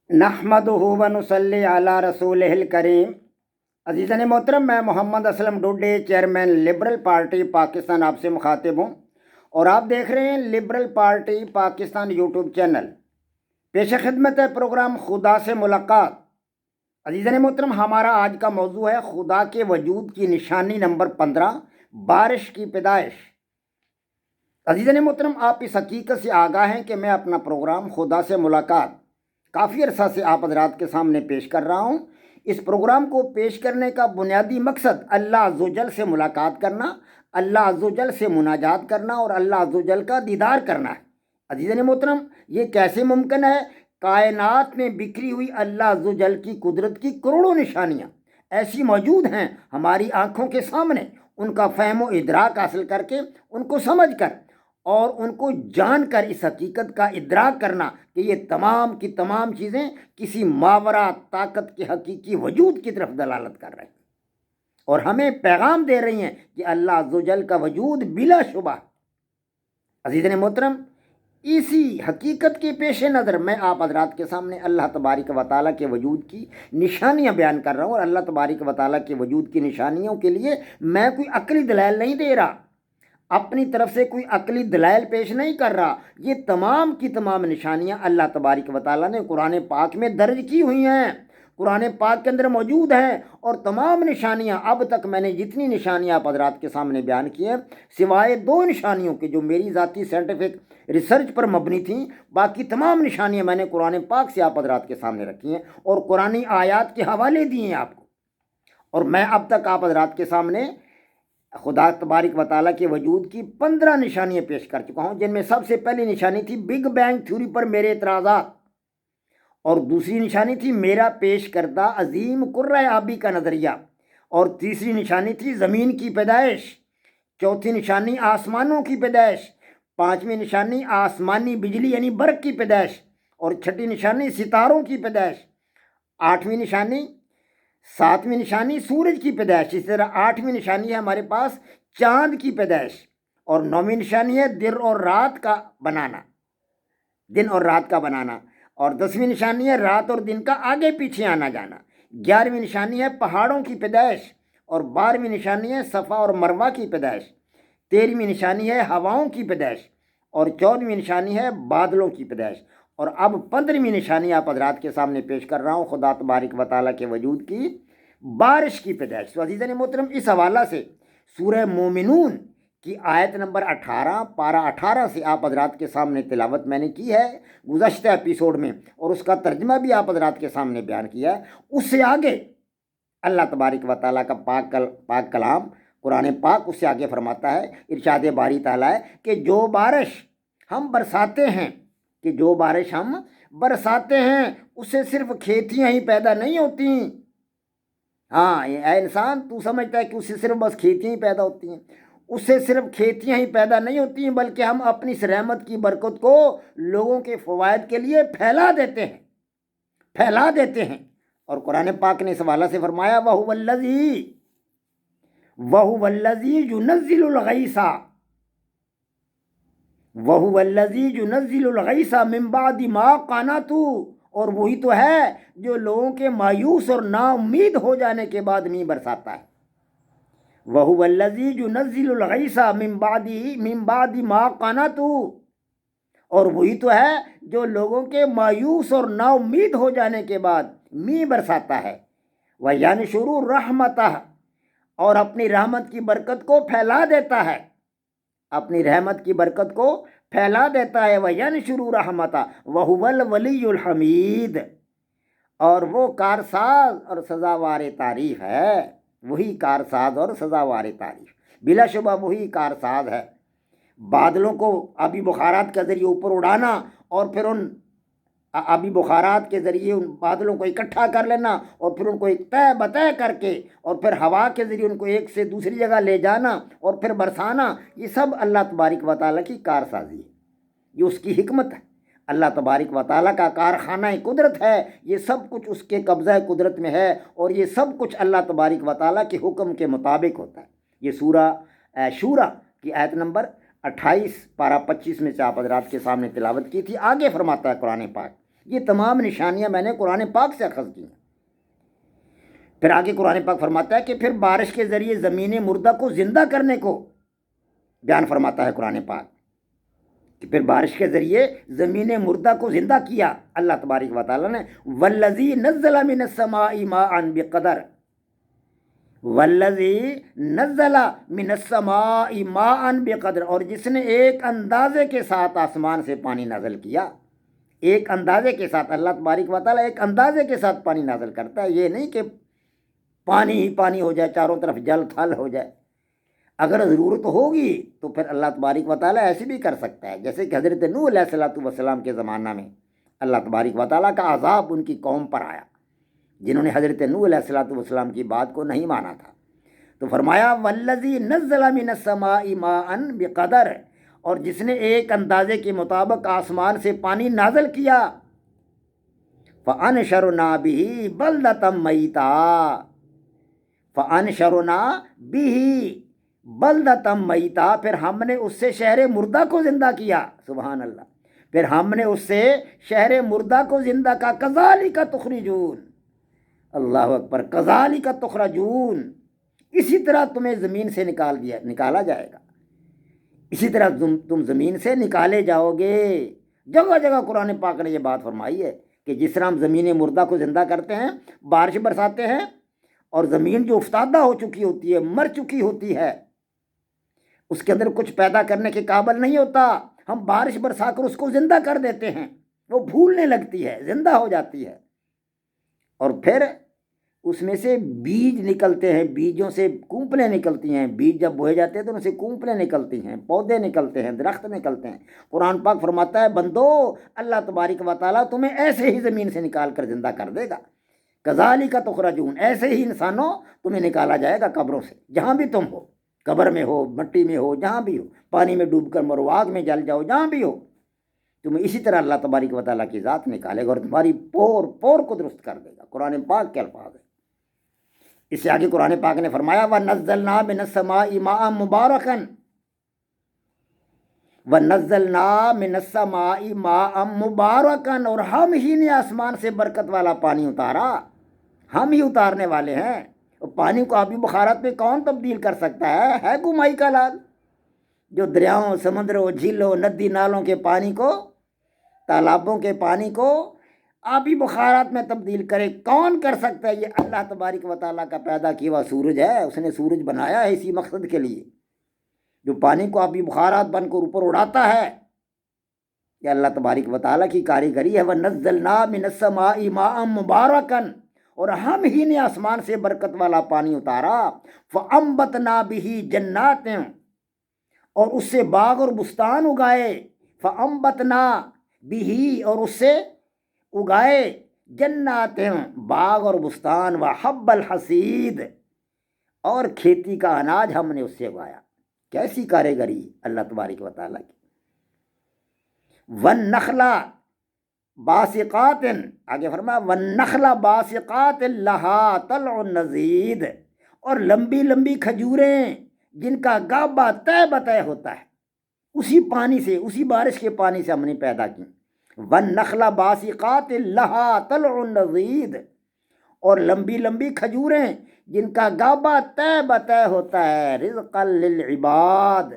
नहमदुहु व नुसल्ली अला रसूलिहिल करीम। अज़ीज़ान मोहतरम, मैं Mohammad Aslam Dudde, chairman liberal party Pakistan, आपसे मुखातिब हूँ और आप देख रहे हैं liberal party Pakistan YouTube channel. पेश खिदमत है प्रोग्राम खुदा से मुलाकात। अज़ीज़ान मोहतरम, हमारा आज का मौजू है खुदा के वजूद की निशानी नंबर 15, बारिश की पैदाइश। अज़ीज़ान मोहतरम, आप इस हकीकत से आगाह हैं कि मैं अपना प्रोग्राम खुदा से मुलाकात काफ़ी अरसा से आप हज़रात के सामने पेश कर रहा हूँ। इस प्रोग्राम को पेश करने का बुनियादी मकसद अल्लाह अज़्ज़वजल से मुलाकात करना, अल्लाह अज़्ज़वजल से मुनाजात करना और अल्लाह अज़्ज़वजल का दीदार करना है। अज़ीज़ान मोहतरम, ये कैसे मुमकिन है? कायनात में बिखरी हुई अल्लाह अज़्ज़वजल की कुदरत की करोड़ों निशानियाँ ऐसी मौजूद हैं हमारी आँखों के सामने। उनका फ़हम व इदराक हासिल करके, उनको समझ कर और उनको जानकर इस हकीकत का इदराक करना कि ये तमाम की तमाम चीज़ें किसी मावरा ताकत के हकीकी वजूद की तरफ दलालत कर रही हैं और हमें पैगाम दे रही हैं कि अल्लाह अज़्ज़वजल का वजूद बिला शुबा। अज़ीज़ान मोहतरम, इसी हकीकत के पेश नज़र मैं आप हज़रात के सामने अल्लाह तबारक व तआला के वजूद की निशानियाँ बयान कर रहा हूँ। और अल्लाह तबारक व तआला के वजूद की निशानियों के लिए मैं कोई अक्ली दलाइल नहीं दे रहा, अपनी तरफ से कोई अकली दलाइल पेश नहीं कर रहा। ये तमाम की तमाम निशानियाँ अल्लाह तबारक व तआला ने कुरान पाक में दर्ज की हुई हैं, कुरान पाक के अंदर मौजूद हैं। और तमाम निशानियाँ, अब तक मैंने जितनी निशानियाँ आप हज़रात के सामने बयान की हैं, सिवाय 2 निशानियों के जो मेरी ज़ाती साइंटिफिक रिसर्च पर मबनी थी, बाकी तमाम निशानियाँ मैंने कुरान पाक से आप हज़रात के सामने रखी हैं और कुरानी आयात के हवाले दिए हैं आपको। और मैं अब तक आप हज़रात के सामने खुदा तबारक व तआला के वजूद की 15 निशानियाँ पेश कर चुका हूँ, जिनमें सबसे पहली निशानी थी बिग बैंग थ्योरी पर मेरे एतराज़ात, और दूसरी निशानी थी मेरा पेश करदा अजीम कुर्रा आबी का नज़रिया, और तीसरी निशानी थी ज़मीन की पैदाइश, चौथी निशानी आसमानों की पैदाइश, पाँचवीं निशानी आसमानी बिजली यानी बर्क़ की पैदाइश, और छठी निशानी सितारों की पैदाइश, आठवीं निशानी, सातवीं निशानी सूरज की पैदाइश। इसी तरह आठवीं निशानी है हमारे पास चांद की पैदाइश, और नौवीं निशानी है दिन और रात का बनाना, दिन और रात का बनाना, और 10वीं निशानी है रात और दिन का आगे पीछे आना जाना, 11वीं निशानी है पहाड़ों की पैदाइश, और 12वीं निशानी है सफ़ा और मरवा की पैदाइश, 13वीं निशानी है हवाओं की पैदाइश, और 14वीं निशानी है बादलों की पैदाइश। और अब 15वीं निशानी आप हज़रात के सामने पेश कर रहा हूँ खुदा तबारक व तआला के वजूद की बारिश की पैदाइश। तो अज़ीज़ान मोहतरम, इस हवाला से सूरह मोमिनून की आयत नंबर 18 पारा 18 से आप हज़रात के सामने तिलावत मैंने की है गुज़श्ता एपिसोड में, और उसका तर्जमा भी आप हज़रात के सामने बयान किया है। उससे आगे अल्लाह तबारक व तआला का पाक कलाम कुरान पाक उससे आगे फरमाता है, इरशाद बारी ताला है कि जो बारिश हम बरसाते हैं, कि जो बारिश हम बरसाते हैं उससे सिर्फ खेतियाँ ही पैदा नहीं होती। हाँ, ये इंसान तू समझता है कि उससे सिर्फ बस खेतियाँ ही पैदा होती हैं, उससे सिर्फ खेतियाँ ही पैदा नहीं होती हैं, बल्कि हम अपनी इस रहमत की बरकत को लोगों के फ़वाइद के लिए फैला देते हैं, फैला देते हैं। और कुरान पाक ने इस हवाला से फरमाया वहुवल्लज़ी युनज़्ज़िलुल गैसा मिन बादि मा क़नतू, और वही तो है जो लोगों के मायूस और नाउम्मीद हो जाने के बाद मींह बरसाता है। वहुवल्लज़ी युनज़्ज़िलुल गैसा मिन बादि मा क़नतू, और वही तो है जो लोगों के मायूस और नाउम्मीद हो जाने के बाद मींह बरसाता है। व यनशुरु रहमतह, और अपनी रहमत की बरकत को फैला देता है, अपनी रहमत की बरकत को फैला देता है। व यनशुरु रहमता वहुवल वलियुल हमीद, और वो कारसाज और सज़ावार तारीफ़ है, वही कारसाज और सज़ावार तारीफ़, बिलाशुबा वही कारसाज है। बादलों को आबी बुखारात के ज़रिए ऊपर उड़ाना और फिर उन आबी बुखारात के ज़रिए उन बादलों को इकट्ठा कर लेना और फिर उनको एक तय बतय करके और फिर हवा के ज़रिए उनको एक से दूसरी जगह ले जाना और फिर बरसाना, ये सब अल्लाह तबारक व तआला की कारसाजी है, ये उसकी हिकमत है। अल्लाह तबारक व तआला का कारखाना कुदरत है, ये सब कुछ उसके कब्ज़ा कुदरत में है और ये सब कुछ अल्लाह तबारक व तआला के हुक्म के मुताबिक होता है। ये सूरह शूरा की आयत नंबर 28 पारा 25 में से आप हज़रात के सामने तिलावत की थी। आगे फरमाता है कुरान पाक, یہ تمام نشانیاں میں نے قرآن پاک سے اخذ کی ہیں۔ پھر آگے قرآن پاک فرماتا ہے کہ پھر بارش کے ذریعے زمین مردہ کو زندہ کرنے کو بیان فرماتا ہے قرآن پاک، کہ پھر بارش کے ذریعے زمین مردہ کو زندہ کیا اللہ تبارک و تعالیٰ نے۔ والذی نزل من السماء ماء بقدر، والذی نزل من السماء ماء بقدر، اور جس نے ایک اندازے کے ساتھ آسمان سے پانی نازل کیا۔ ایک اندازے کے ساتھ اللہ تبارک و تعالیٰ ایک اندازے کے ساتھ پانی نازل کرتا ہے، یہ نہیں کہ پانی ہی پانی ہو جائے، چاروں طرف جل تھل ہو جائے۔ اگر ضرورت ہوگی تو پھر اللہ تبارک و تعالیٰ ایسے بھی کر سکتا ہے، جیسے کہ حضرت نوح علیہ السلام کے زمانہ میں اللہ تبارک و تعالیٰ کا عذاب ان کی قوم پر آیا، جنہوں نے حضرت نوح علیہ السلام کی بات کو نہیں مانا تھا۔ تو فرمایا والذی نزل من السماء ماء بقدر، اور جس نے ایک اندازے کے مطابق آسمان سے پانی نازل کیا، فَأَنشَرْنَا بِهِ بَلْدَةً مَيْتًا، فَأَنشَرْنَا بِهِ بَلْدَةً مَيْتًا، پھر ہم نے اس سے شہر مردہ کو زندہ کیا۔ سبحان اللہ، پھر ہم نے اس سے شہر مردہ کو زندہ کا کذالک تخرجون، اللہ اکبر، کذالک تخرجون، اسی طرح تمہیں زمین سے نکالا جائے گا، اسی طرح تم زمین سے نکالے جاؤ گے۔ جگہ جگہ قرآن پاک نے یہ بات فرمائی ہے کہ جس طرح ہم زمین مردہ کو زندہ کرتے ہیں، بارش برساتے ہیں، اور زمین جو افتادہ ہو چکی ہوتی ہے، مر چکی ہوتی ہے، اس کے اندر کچھ پیدا کرنے کے قابل نہیں ہوتا، ہم بارش برسا کر اس کو زندہ کر دیتے ہیں، وہ پھولنے لگتی ہے، زندہ ہو جاتی ہے، اور پھر اس میں سے بیج نکلتے ہیں، بیجوں سے کونپلیں نکلتی ہیں، بیج جب بوئے جاتے ہیں تو ان سے کونپلیں نکلتی ہیں، پودے نکلتے ہیں، درخت نکلتے ہیں۔ قرآن پاک فرماتا ہے بندو، اللہ تبارک و تعالیٰ تمہیں ایسے ہی زمین سے نکال کر زندہ کر دے گا، کذالک تخرجون، ایسے ہی انسانوں تمہیں نکالا جائے گا قبروں سے، جہاں بھی تم ہو، قبر میں ہو، مٹی میں ہو، جہاں بھی ہو، پانی میں ڈوب کر مرو، آگ میں جل جاؤ، جہاں بھی ہو، تمہیں اسی طرح اللہ تبارک و تعالیٰ کی ذات نکالے گا اور تمہاری پور پور کو درست کر دے گا۔ قرآن پاک کے الفاظ ہیں۔ اس سے آگے قرآن پاک نے فرمایا وَنَزَّلْنَا مِنَ السَّمَاءِ مَاءً مُبَارَكًا، وَنَزَّلْنَا مِنَ السَّمَاءِ مَاءً مُبَارَكًا، اور ہم ہی نے آسمان سے برکت والا پانی اتارا، ہم ہی اتارنے والے ہیں۔ اور پانی کو آبی بخارات میں کون تبدیل کر سکتا ہے کوئی مائی کا لال، جو دریاؤں، سمندروں، جھیلوں، ندی نالوں کے پانی کو، تالابوں کے پانی کو آبی بخارات میں تبدیل کرے؟ کون کر سکتا ہے؟ یہ اللہ تبارک و تعالیٰ کا پیدا کیا ہوا سورج ہے، اس نے سورج بنایا ہے اسی مقصد کے لیے، جو پانی کو آبی بخارات بن کر اوپر اڑاتا ہے، یہ اللہ تبارک و تعالیٰ کی کاریگری ہے۔ وَنَزَّلْنَا مِنَ السَّمَاءِ مَاءً مُبَارَكًا، اور ہم ہی نے آسمان سے برکت والا پانی اتارا، فَأَنبَتْنَا بِهِ جَنَّاتٍ، اور اس سے باغ اور بستان اگائے، فَأَنبَتْنَا بِهِ، اور اس سے اگائے، جنات، باغ اور بستان، وحب الحصید، اور کھیتی کا اناج ہم نے اس سے اگایا۔ کیسی کاریگری اللہ تبارک و تعالیٰ کی۔ والنخل باسقات، آگے فرمایا والنخل باسقات لہا طلع نضید، اور لمبی لمبی کھجوریں جن کا گابا طے بطے ہوتا ہے، اسی پانی سے، اسی بارش کے پانی سے ہم نے پیدا کی۔ وَالنَّخْلَ بَاسِقَاتٍ لَهَا طَلْعٌ نَضِيدٌ، اور لمبی لمبی کھجوریں جن کا گابا طے بطے ہوتا ہے، رزقا للعباد،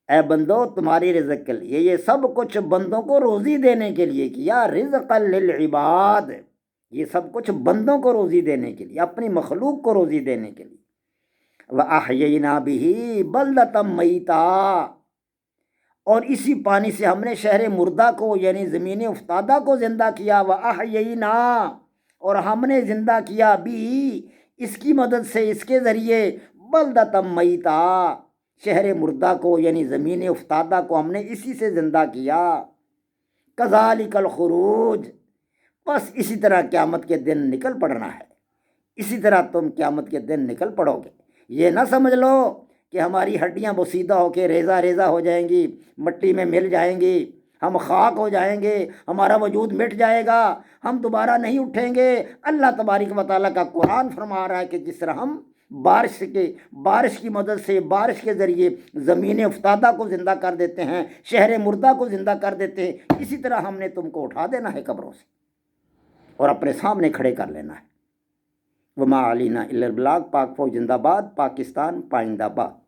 اے بندو تمہاری رزق کے لیے، یہ سب کچھ بندوں کو روزی دینے کے لیے کیا، رزقا للعباد، یہ سب کچھ بندوں کو روزی دینے کے لیے، اپنی مخلوق کو روزی دینے کے لیے۔ وَأَحْيَيْنَا بِهِ بَلْدَةً مَيْتًا، اور اسی پانی سے ہم نے شہر مردہ کو یعنی زمین افتادہ کو زندہ کیا۔ وَأَحْيَيْنَا، اور ہم نے زندہ کیا، بھی اس کی مدد سے، اس کے ذریعے، بَلْدَةً مَيْتًا، شہر مردہ کو یعنی زمین افتادہ کو ہم نے اسی سے زندہ کیا۔ کذالک الخروج، بس اسی طرح قیامت کے دن نکل پڑنا ہے، اسی طرح تم قیامت کے دن نکل پڑو گے۔ یہ نہ سمجھ لو کہ ہماری ہڈیاں بوسیدہ ہو کے ریزہ ریزہ ہو جائیں گی، مٹی میں مل جائیں گی، ہم خاک ہو جائیں گے، ہمارا وجود مٹ جائے گا، ہم دوبارہ نہیں اٹھیں گے۔ اللہ تبارک و تعالیٰ کا قرآن فرما رہا ہے کہ جس طرح ہم بارش کی مدد سے، بارش کے ذریعے زمین افتادہ کو زندہ کر دیتے ہیں، شہر مردہ کو زندہ کر دیتے ہیں، اسی طرح ہم نے تم کو اٹھا دینا ہے قبروں سے اور اپنے سامنے کھڑے کر لینا ہے۔ وما علینا الا البلاغ۔ پاک فوج زندہ باد، پاکستان پائندہ باد۔